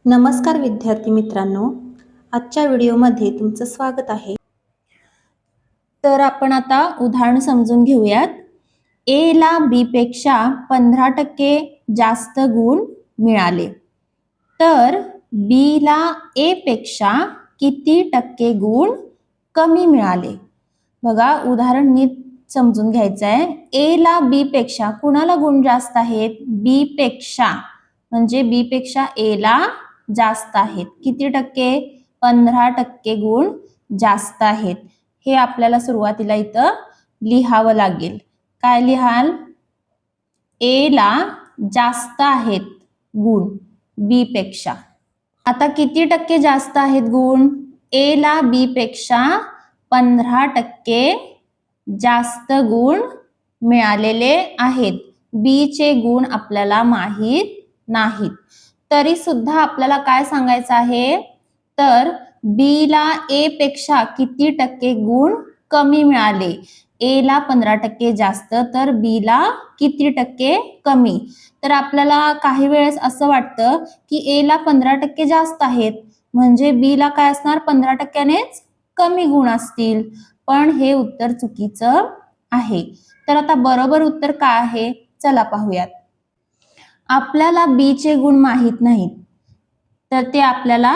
नमस्कार विद्यार्थी मित्रांनो, आजच्या व्हिडिओमध्ये तुमचं स्वागत आहे. तर आपण आता उदाहरण समजून घेऊयात. ए ला बी पेक्षा 15% जास्त गुण मिळाले, तर बी ला ए पेक्षा किती टक्के गुण कमी मिळाले? बघा, उदाहरण नीट समजून घ्यायचं आहे. ए ला बी पेक्षा कुणाला गुण जास्त आहेत? बी पेक्षा, म्हणजे बी पेक्षा ए ला जास्त आहेत. किती टक्के? 15% गुण जास्त आहेत. हे आपल्याला सुरुवातीला इथं लिहावं लागेल. काय लिहाल? ए ला जास्त आहेत गुण बी पेक्षा. आता किती टक्के जास्त आहेत गुण? ए ला बी पेक्षा 15% जास्त गुण मिळालेले आहेत. बी चे गुण आपल्याला माहित नाहीत. तरी सुद्धा आपल्याला काय सांगायचं आहे? तर बी ला ए पेक्षा किती टक्के गुण कमी मिळाले? ए ला 15% जास्त, तर बी ला किती टक्के कमी? तर आपल्याला काही वेळेस असं वाटतं की ए ला 15% जास्त आहेत, म्हणजे बी ला काय असणार? 15%नेच कमी गुण असतील. पण हे उत्तर चुकीचं आहे. तर आता बरोबर उत्तर काय आहे? चला पाहूयात. आपल्याला बी चे गुण माहित नाहीत, तर ते आपल्याला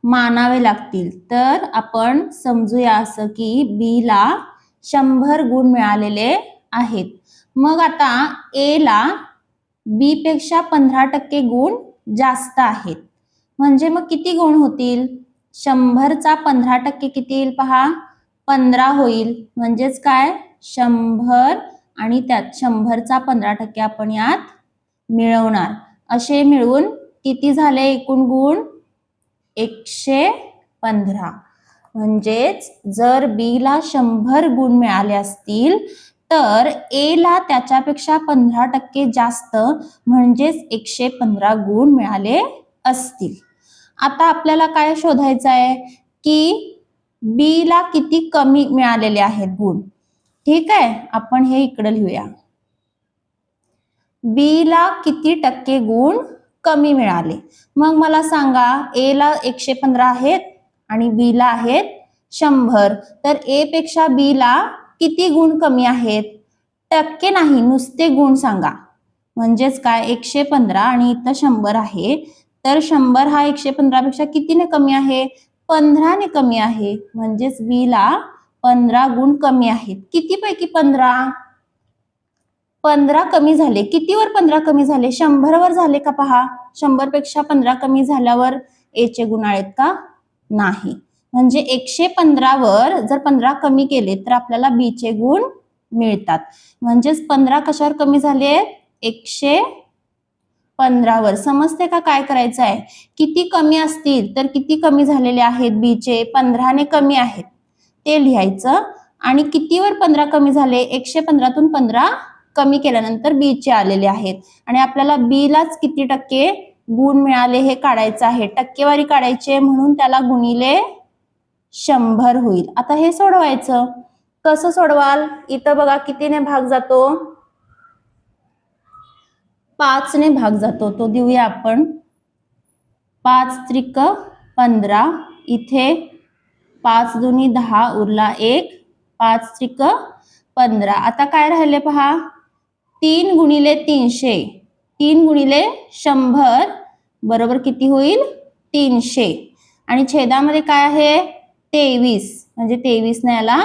मानावे लागतील. तर आपण समजूया असं की बी ला 100 गुण मिळालेले आहेत. मग आता ए ला बी पेक्षा 15% गुण जास्त आहेत, म्हणजे मग किती गुण होतील? 100चा 15% किती येईल पहा? 15 होईल. म्हणजेच काय? 100 आणि त्यात 100चा 15% आपण यात मिळवणार. असे मिळून किती झाले एकूण गुण? 115. म्हणजेच जर बी ला 100 गुण मिळाले असतील, तर ए ला त्याच्यापेक्षा 15% जास्त, म्हणजेच 115 गुण मिळाले असतील. आता आपल्याला काय शोधायचं आहे की बी ला किती कमी मिळालेले आहेत गुण. ठीक आहे, आपण हे इकडे लिहूया. बी ला किती टक्के गुण कमी मिळाले? मग मला सांगा, ए ला 115 आहेत आणि बी ला आहेत 100, तर ए पेक्षा बी ला किती गुण कमी आहेत? टक्के नाही, नुसते गुण सांगा. म्हणजेच काय? 115 आणि इथं 100 आहे, तर 100 हा 115 पेक्षा कितीने कमी आहे? 15 ने कमी आहे. म्हणजेच बी ला 15 गुण कमी आहेत. किती पैकी 15? 15 कमी झाले. कितीवर 15 कमी झाले? 100 वर झाले का पहा? 100 पेक्षा 15 कमी झाल्यावर ए चे गुण आहेत का? नाही. म्हणजे 115 वर जर 15 कमी केले तर आपल्याला बी चे गुण मिळतात. म्हणजेच 15 कशावर कमी झाले? 115 वर. समजते का काय करायचं आहे? किती कमी असतील तर किती कमी झालेले आहेत बी चे? 15 ने कमी आहेत, ते लिहायचं. आणि कितीवर 15 कमी झाले? 115तून 15 कमी केल्यानंतर बी चे आलेले आहेत. आणि आपल्याला बी लाच किती टक्के गुण मिळाले हे काढायचं आहे. टक्केवारी काढायची, म्हणून त्याला गुणिले 100 होईल. आता हे सोडवायचं. कसं सोडवाल? इथं बघा कितीने भाग जातो? 5 ने भाग जातो. तो देऊया आपण. 5 त्रिक 15. इथे 5 दुनी 10 उरला 1. 5 त्रिक 15. आता काय राहिले पहा? 3 गुणिले 300. 3 गुणिले 100 बरोबर किती होईल? 300. आणि छेदामध्ये काय आहे? 23. म्हणजे 23 ने याला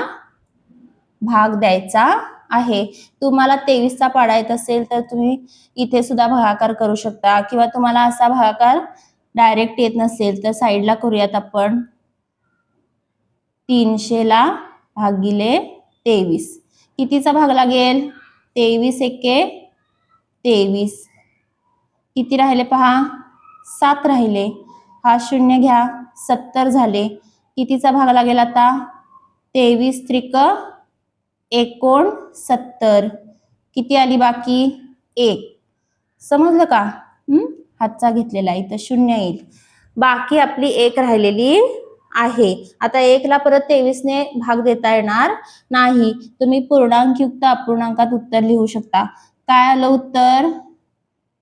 भाग द्यायचा आहे. तुम्हाला 23 चा पाडा येत असेल तर तुम्ही इथे सुद्धा भागाकार करू शकता, किंवा तुम्हाला असा भागाकार डायरेक्ट येत नसेल तर साईडला करूयात आपण. 300 ला भागिले 23. कितीचा भाग लागेल? 23 एके 23. किती राहिले पहा? 7 राहिले. हा 0 घ्या, 70 झाले. कितीचा भाग लागेल आता? 23 त्रिक 69. किती आली बाकी? 1. समजलं का? हातचा घेतलेला, इथं 0 येईल. बाकी आपली 1 राहिलेली आहे. आता 1 ला परत 23 ने भाग देता येणार नाही. तुम्ही पूर्णांकयुक्त अपूर्णांकात उत्तर लिहू शकता. काय आलं उत्तर?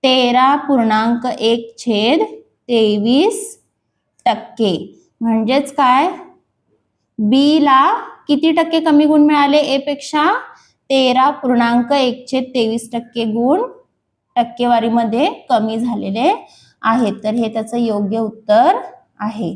13.1 छेद 23%. म्हणजेच काय, बी ला किती टक्के कमी गुण मिळाले ए पेक्षा? 13.123% गुण टक्केवारीमध्ये कमी झालेले आहेत. तर हे त्याचं योग्य उत्तर आहे.